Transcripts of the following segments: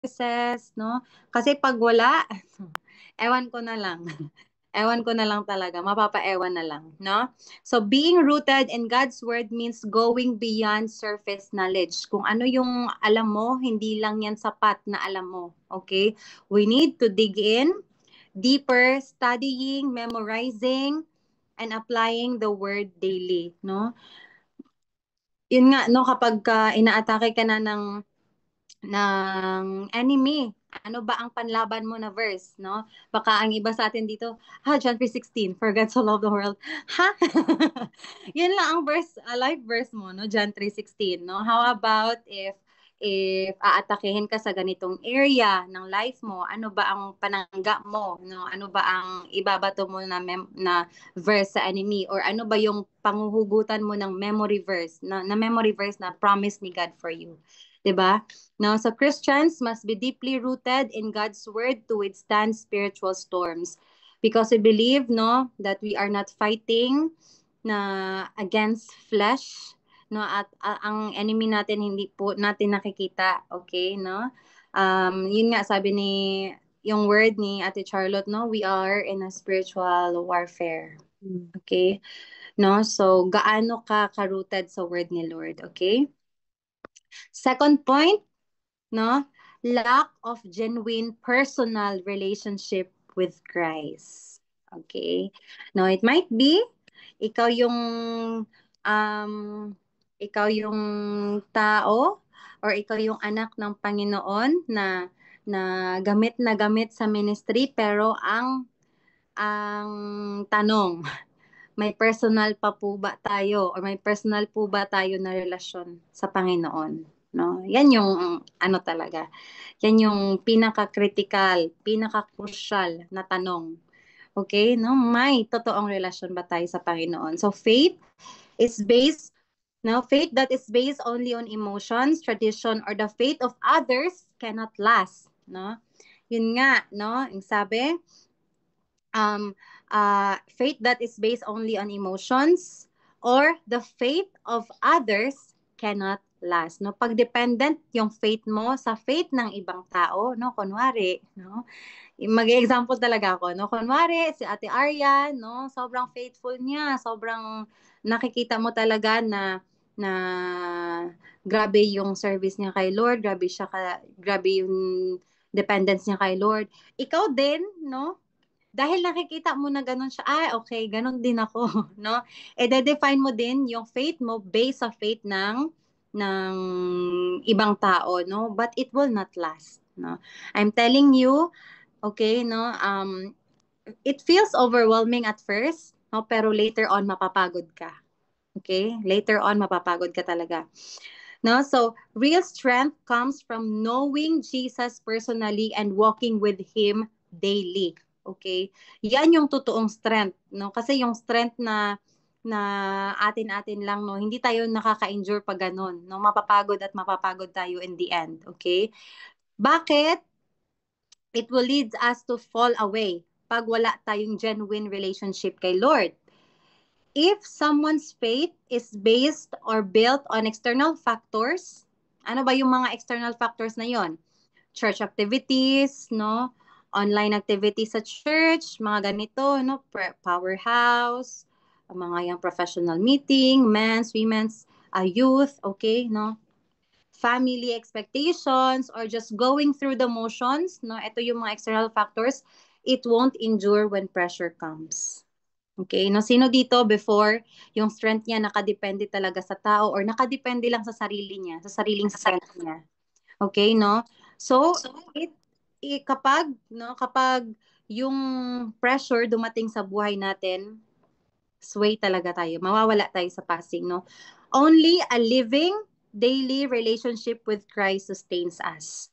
resources, no? Kasi pag wala, ewan ko na lang. Ewan ko na lang talaga, mapapaewan na lang, no? So being rooted in God's word means going beyond surface knowledge. Kung ano yung alam mo, hindi lang yan sapat na alam mo, okay? We need to dig in deeper, studying, memorizing, and applying the word daily, no? Yun nga, no, kapag inaatake ka na ng enemy. Ano ba ang panlaban mo na verse, no? Baka ang iba sa atin dito, John 3:16, for God so loved the world. Ha? Yun lang ang verse, life verse mo, no? John 3:16, no? How about if aatakehin ka sa ganitong area ng life mo, ano ba ang panangga mo, no? Ano ba ang ibabato mo na verse sa enemy, or ano ba yung panguhugutan mo ng memory verse, na memory verse na promise ni God for you, 'di ba? Now, so Christians must be deeply rooted in God's word to withstand spiritual storms, because we believe, no, that we are not fighting na against flesh, no, at ang enemy natin hindi po natin nakikita, okay, no? Yun nga sabi ni yung word ni Ate Charlotte, no, we are in a spiritual warfare. Mm. Okay? No? So, gaano ka ka-rooted sa word ni Lord, okay? Second point, no? Lack of genuine personal relationship with Christ. Okay? No, it might be ikaw yung um ikaw yung tao, or ikaw yung anak ng Panginoon na gamit sa ministry, pero ang tanong, may personal pa po ba tayo, or may personal po ba tayo na relasyon sa Panginoon, no? Yan yung ano talaga. Yan yung pinaka-critical, pinaka-crucial na tanong. Okay, no? May totoong relasyon ba tayo sa Panginoon? So faith that is based only on emotions, tradition, or the faith of others cannot last, no? Yun nga, no? Yung sabi, um, faith that is based only on emotions or the faith of others cannot last, no? Pag dependent yung faith mo sa faith ng ibang tao, no? Kunwari, no? Mag-example talaga ako, no? Kunwari si Ate Arya, no? Sobrang faithful niya, sobrang nakikita mo talaga na grabe yung service niya kay Lord, grabe yung dependence niya kay Lord. Ikaw din, no? Dahil nakikita mo na ganun siya, okay, ganun din ako, no? De-define mo din yung faith mo based sa faith ng ibang tao, no? But it will not last, no? I'm telling you, okay, no? It feels overwhelming at first, no? Pero later on mapapagod ka. Okay? Later on mapapagod ka talaga. No? So, real strength comes from knowing Jesus personally and walking with him daily. Okay? Yan yung totoong strength, no? Kasi yung strength na atin-atin lang, no, hindi tayo nakaka-endure pag ganun, no? Mapapagod tayo in the end, okay? Bakit? It will lead us to fall away pag wala tayong genuine relationship kay Lord. If someone's faith is based or built on external factors, ano ba yung mga external factors na yon? Church activities, no? Online activities sa church, mga ganito, no? Powerhouse, mga yung professional meeting, men's, women's, youth, okay, no? Family expectations, or just going through the motions, no? Ito yung mga external factors, it won't endure when pressure comes. Okay, no, sino dito before yung strength niya nakadepende talaga sa tao, or nakadepende lang sa sarili niya, sa sariling strength niya. Okay, no? So, it, kapag yung pressure dumating sa buhay natin, sway talaga tayo. Mawawala tayo sa passing, no? Only a living daily relationship with Christ sustains us.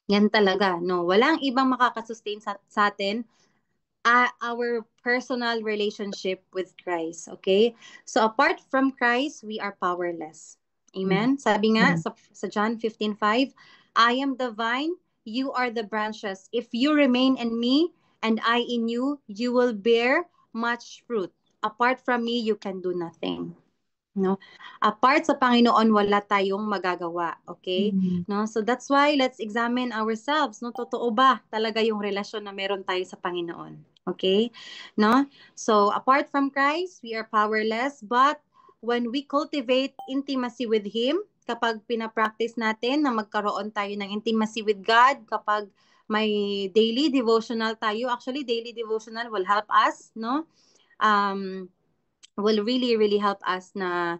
Yan talaga, no? Walang ibang makakasustain sa atin, our personal relationship with Christ. Okay? So apart from Christ, we are powerless. Mm. Amen? Sabi nga sa John 15:5, I am the vine, you are the branches. If you remain in me and I in you, you will bear much fruit. Apart from me, you can do nothing. No? Apart sa Panginoon, wala tayong magagawa. Okay? No? So that's why let's examine ourselves. No? Totoo ba talaga yung relasyon na meron tayo sa Panginoon? Okay? No? So apart from Christ, we are powerless. But when we cultivate intimacy with Him, kapag pinapractice natin na magkaroon tayo ng intimacy with God, kapag may daily devotional tayo, actually daily devotional will help us, no? Will really really help us na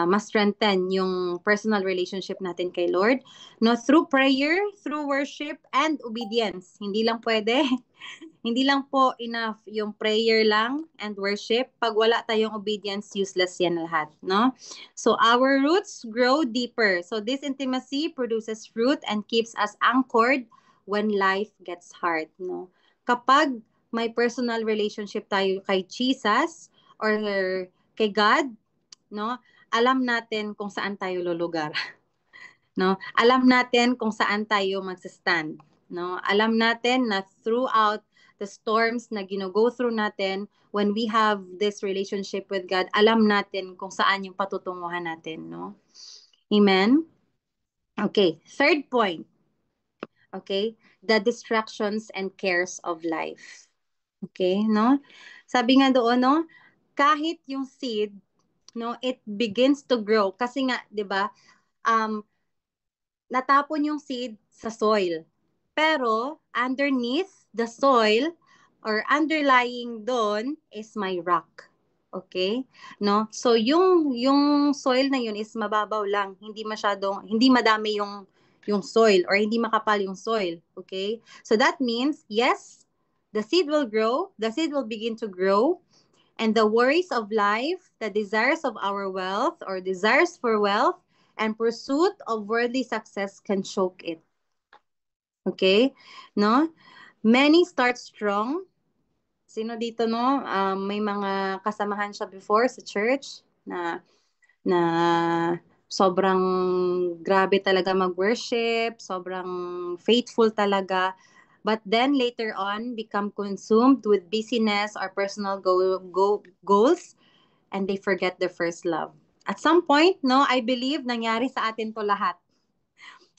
mas strengthen yung personal relationship natin kay Lord, no, through prayer, through worship and obedience. Hindi lang pwede hindi lang po enough yung prayer lang and worship. Pag wala tayong obedience, useless yan lahat, no? So our roots grow deeper. So this intimacy produces fruit and keeps us anchored when life gets hard, no? Kapag may personal relationship tayo kay Jesus or kay God, no? Alam natin kung saan tayo lulugar. No? Alam natin kung saan tayo magsa-stand, no? Alam natin na throughout the storms na gino-go through natin, when we have this relationship with God, alam natin kung saan yung patutunguhan natin, no? Amen? Okay, third point. Okay? The distractions and cares of life. Okay, no? Sabi nga doon, no? Kahit yung seed, no, it begins to grow kasi nga, 'di ba? Natapon yung seed sa soil. Pero underneath the soil or underlying doon is my rock. Okay? No? So yung soil na yun is mababaw lang, hindi madami yung soil or hindi makapal yung soil. Okay? So that means yes, the seed will grow, the seed will begin to grow, and the worries of life, the desires of our wealth or desires for wealth, and pursuit of worldly success can choke it. Okay? No? Many start strong. Sino dito, no? May mga kasamahan siya before sa church na sobrang grabe talaga mag-worship, sobrang faithful talaga. But then later on, become consumed with busyness or personal goals, and they forget their first love. At some point, no, I believe nangyari sa atin to lahat.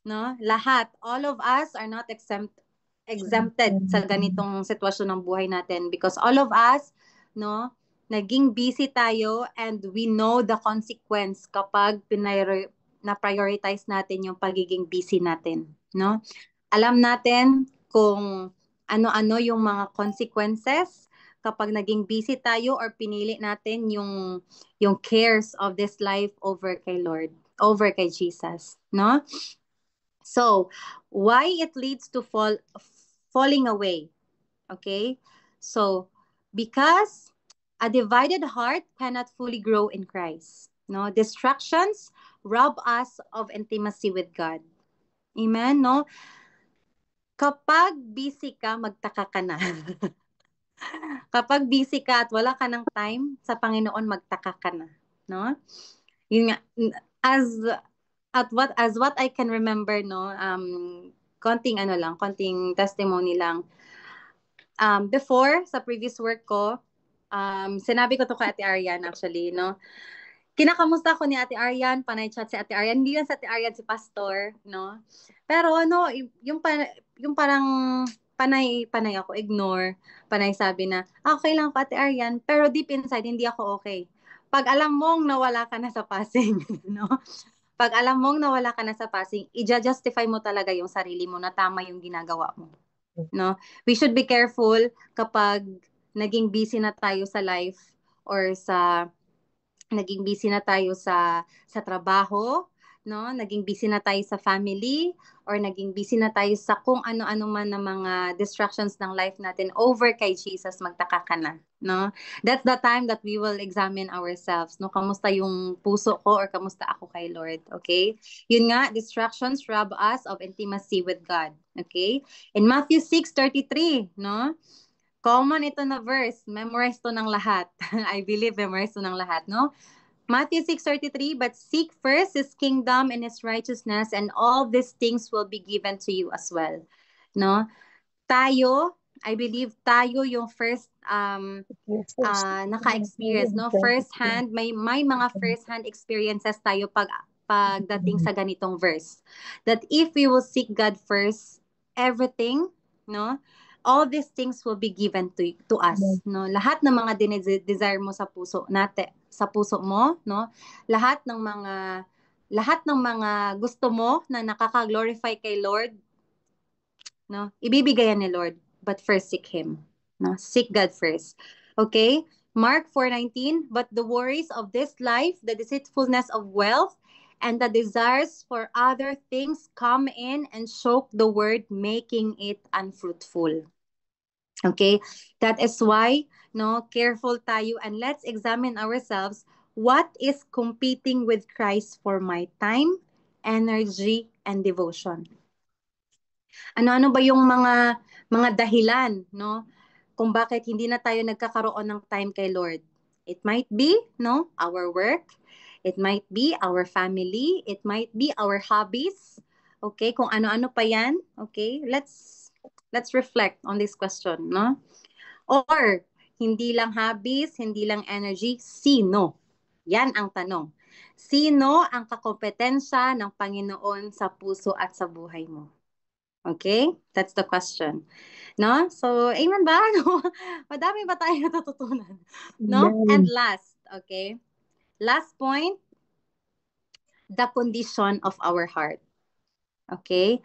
No? Lahat, all of us are not exempted sa ganitong sitwasyon ng buhay natin because all of us, no, naging busy tayo and we know the consequence kapag na-prioritize natin yung pagiging busy natin, no? Alam natin kung ano-ano yung mga consequences kapag naging busy tayo or pinili natin yung cares of this life over kay Lord, over kay Jesus, no? So, why it leads to falling away? Okay? So, because a divided heart cannot fully grow in Christ. No, distractions rob us of intimacy with God. Amen, no? Kapag busy ka, magtaka ka na. Kapag busy ka at wala ka ng time sa Panginoon, magtaka ka na, no? Yun nga, as as what I can remember, no, konting testimony lang. Before, sa previous work ko, sinabi ko to kay Ate Arian actually, no, kinakamusta ko ni Ate Arian, panay chat si Ate Arian, hindi lang sa Ate Arian si Pastor, no, pero no, yung parang panay ako, ignore, panay sabi na, okay lang po Ate Arian, pero deep inside, hindi ako okay. Pag alam mong nawala ka na sa Pasig, no, pag alam mong nawala ka na sa Pasig, i-justify mo talaga yung sarili mo na tama yung ginagawa mo. No? We should be careful kapag naging busy na tayo sa life or naging busy na tayo sa trabaho, no? Naging busy na tayo sa family or naging busy na tayo sa kung ano-ano man na mga distractions ng life natin over kay Jesus, magtaka ka na, no? That's the time that we will examine ourselves, no? Kamusta yung puso ko or kamusta ako kay Lord, okay? Yun nga, distractions rob us of intimacy with God, okay? In Matthew 6:33, no? Common ito na verse. Memorize to ng lahat. I believe memorize to ng lahat, no? Matthew 6:33, but seek first his kingdom and his righteousness, and all these things will be given to you as well. No? Tayo, I believe tayo yung first naka-experience, no? First hand, may mga first hand experiences tayo pagdating sa ganitong verse. That if we will seek God first, everything, no? All these things will be given to us, no? Lahat ng mga desire mo sa puso natin, sa puso mo, no? Lahat ng mga gusto mo na nakaka-glorify kay Lord, no? Ibibigayan ni Lord, but first seek Him, no? Seek God first. Okay? Mark 4:19, but the worries of this life, the deceitfulness of wealth, and the desires for other things come in and choke the word, making it unfruitful. Okay? That is why, no, careful tayo and let's examine ourselves what is competing with Christ for my time, energy, and devotion. Ano-ano ba yung mga dahilan, no? Kung bakit hindi na tayo nagkakaroon ng time kay Lord. It might be, no, our work. It might be our family. It might be our hobbies. Okay, kung ano-ano pa 'yan. Okay, let's reflect on this question, no? Or hindi lang hobbies, hindi lang energy, sino? Yan ang tanong. Sino ang kakompetensya ng Panginoon sa puso at sa buhay mo? Okay? That's the question. No? So, amen ba? No? Madami ba tayo natututunan? No? And last, okay? Last point, the condition of our heart. Okay?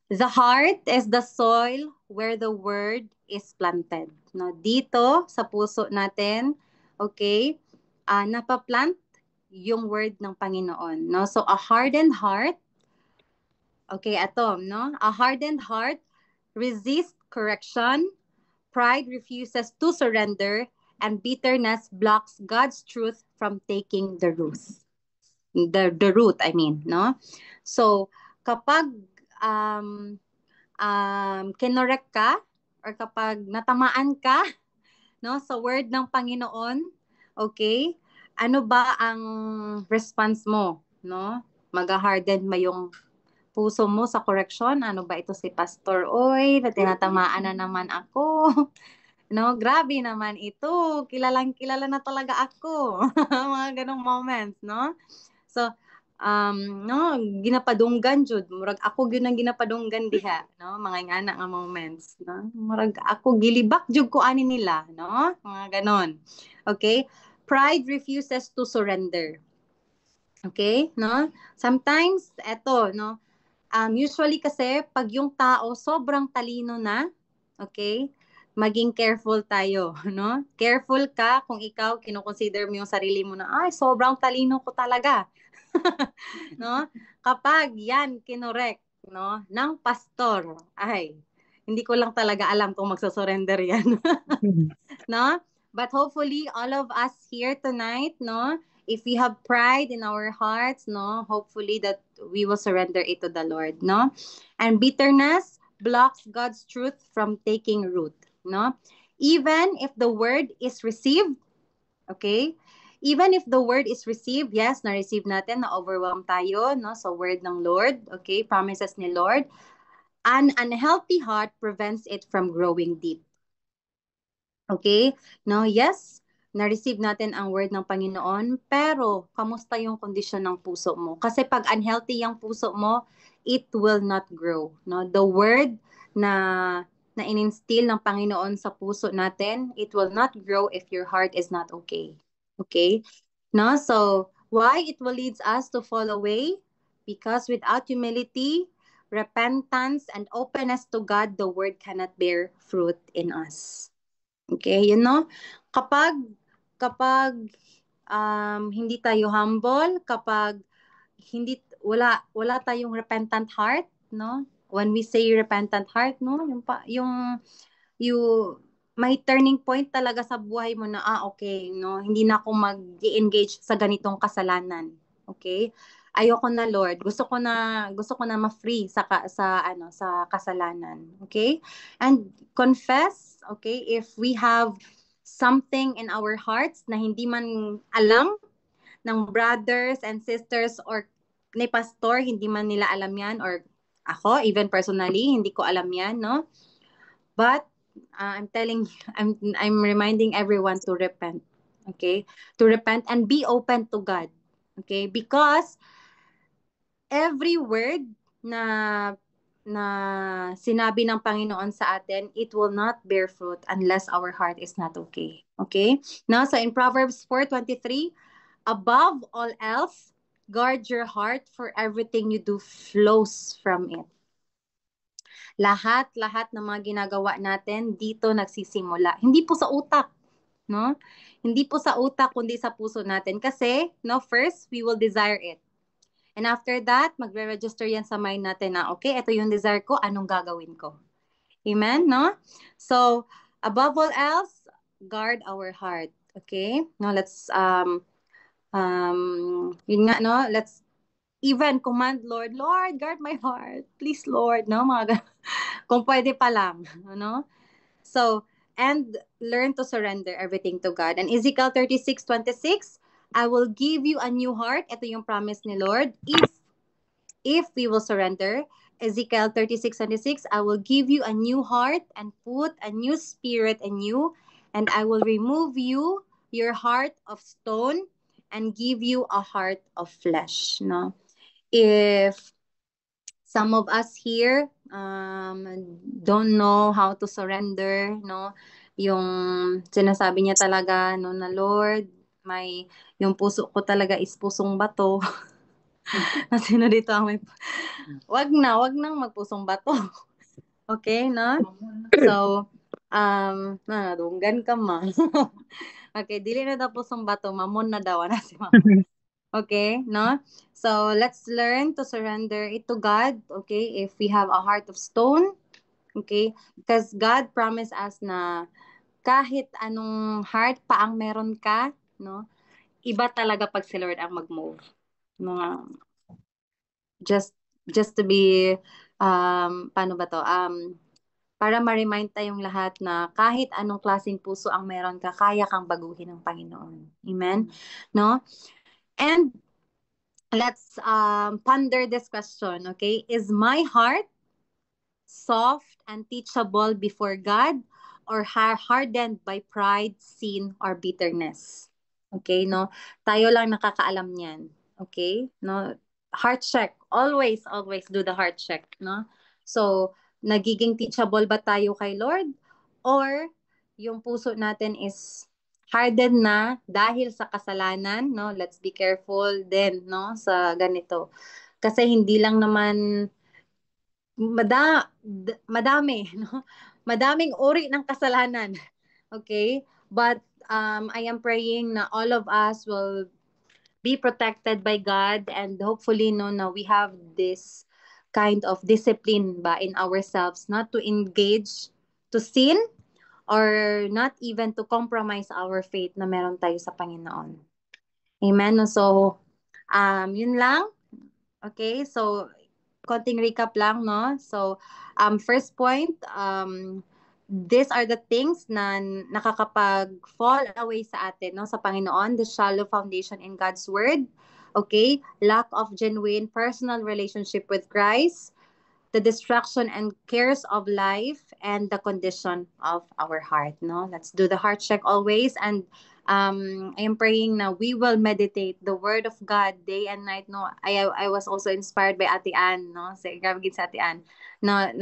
The heart is the soil where the word is planted. No? Dito, sa puso natin, okay, napaplant yung word ng Panginoon. No? So, a hardened heart, okay, atom, no? A hardened heart resists correction, pride refuses to surrender, and bitterness blocks God's truth from taking the root. The root, I mean, no? So, kapag kinorek ka or kapag natamaan ka, no, sa word ng Panginoon, okay? Ano ba ang response mo, no? Mag-harden ba yung puso mo sa correction? Ano ba ito si Pastor? Oy, na tinatamaan na naman ako. No, grabe naman ito. Kilalang kilala na talaga ako. Mga ganong moments, no? So, no, ginapadunggan jud. Murag ako gyud ang ginapadunggan diha, no? Mga ingana nga moments, no? Murag ako gilibak jud ko ani nila, no? Mga ganon. Okay? Pride refuses to surrender. Okay, no? Sometimes eto, no? Usually kasi pag yung tao sobrang talino na, okay? Maging careful tayo, no? Careful ka kung ikaw kino-consider mo yung sarili mo na ay sobrang talino ko talaga. No? Kapag yan kinorek, no, ng pastor, ay hindi ko lang talaga alam kung magsusurrender yan. No? But hopefully all of us here tonight, no, if we have pride in our hearts, no, hopefully that we will surrender it to the Lord, no? And bitterness blocks God's truth from taking root, no? Even if the word is received, okay? Even if the word is received, yes, na-receive natin, na-overwhelm tayo, no, sa word ng Lord, okay, promises ni Lord, an unhealthy heart prevents it from growing deep. Okay? No, yes, na-receive natin ang word ng Panginoon, pero kamusta yung kondisyon ng puso mo? Kasi pag unhealthy yung puso mo, it will not grow. No? The word na ininstill ng Panginoon sa puso natin, it will not grow if your heart is not okay. Okay? No? So, why it will lead us to fall away? Because without humility, repentance, and openness to God, the word cannot bear fruit in us. Okay, you know, kapag hindi tayo humble, kapag wala tayong repentant heart, no? When we say repentant heart, no, yung may turning point talaga sa buhay mo na okay, no, hindi na ako mag-engage sa ganitong kasalanan. Okay? Ayoko na, Lord. Gusto ko na ma-free sa kasalanan. Okay? And confess, okay, if we have something in our hearts na hindi man alam ng brothers and sisters or ni pastor, hindi man nila alam yan, or ako, even personally, hindi ko alam yan, no? But I'm telling you, I'm reminding everyone to repent. Okay? To repent and be open to God. Okay? Because every word na na sinabi ng Panginoon sa atin, it will not bear fruit unless our heart is not okay. Okay? Now, so in Proverbs 4:23, above all else, guard your heart, for everything you do flows from it. Lahat ng mga ginagawa natin dito nagsisimula. Hindi po sa utak, no? Hindi po sa utak kundi sa puso natin kasi no, first we will desire it. And after that, magre-register yan sa mind natin na, okay, ito yung desire ko, anong gagawin ko? Amen, no? So, above all else, guard our heart. Okay? No, let's, yun nga, no? Let's even command, Lord, guard my heart. Please, Lord, no? Kung pwede pa lang, no? So, and learn to surrender everything to God. And Ezekiel 36:26, I will give you a new heart. Ito yung promise ni Lord. If we will surrender. Ezekiel 36:26, I will give you a new heart and put a new spirit in you, and I will remove your heart of stone and give you a heart of flesh. No? If some of us here don't know how to surrender, no? Yung sinasabi niya talaga, no, na Lord, yung puso ko talaga is pusong bato. Sino dito ang may... wag nang magpusong bato. Okay, no? So, nadunggan ka ma. Okay, dili na daw pusong bato, mamon na daw na si mama. Okay, no? So, let's learn to surrender it to God, okay? If we have a heart of stone, okay? Because God promised us na kahit anong heart pa ang meron ka, no? Iba talaga pag si Lord ang mag-move. No? Just to be, paano ba to? Para ma-remind tayong lahat na kahit anong klaseng puso ang meron ka, kaya kang baguhin ng Panginoon. Amen? No? And let's ponder this question, okay? Is my heart soft and teachable before God, or hardened by pride, sin, or bitterness? Okay, no? Tayo lang nakakaalam niyan. Okay? No? Heart check. Always do the heart check, no? So, nagiging teachable ba tayo kay Lord? Or yung puso natin is hardened na dahil sa kasalanan, no? Let's be careful din, no? Sa ganito. Kasi hindi lang naman madami, no? Madaming uri ng kasalanan. Okay? But I am praying na all of us will be protected by God, and hopefully no na we have this kind of discipline ba in ourselves not to engage to sin or not even to compromise our faith na meron tayo sa Panginoon. Amen. So yun lang. Okay? So konting recap lang, no? So, first point, these are the things na nakakapag-fall away sa atin, no? Sa Panginoon, the shallow foundation in God's Word, okay? Lack of genuine personal relationship with Christ, the distraction and cares of life, and the condition of our heart, no? Let's do the heart check always, and I am praying na we will meditate the word of God day and night, no? I was also inspired by Ate Ann, no? Grabe gid sa Ate Ann. No,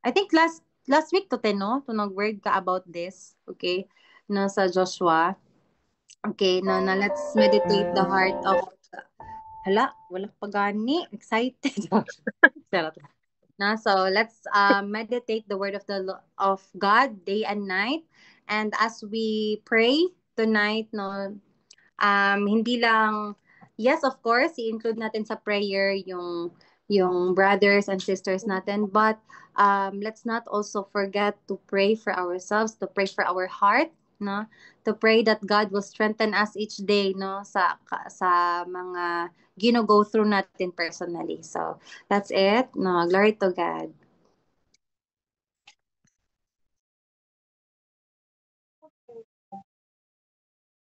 I think last week to no? To nag-word ka about this, okay? No, sa Joshua. Okay, no, na let's meditate the heart of... Hala, wala pa gani. Excited. No, so let's meditate the word of God day and night. And as we pray tonight, no, hindi lang, yes, of course, i-include natin sa prayer yung brothers and sisters natin, but let's not also forget to pray for ourselves, to pray for our heart, no, to pray that God will strengthen us each day, no, sa mga go through natin personally. So that's it. No, glory to God.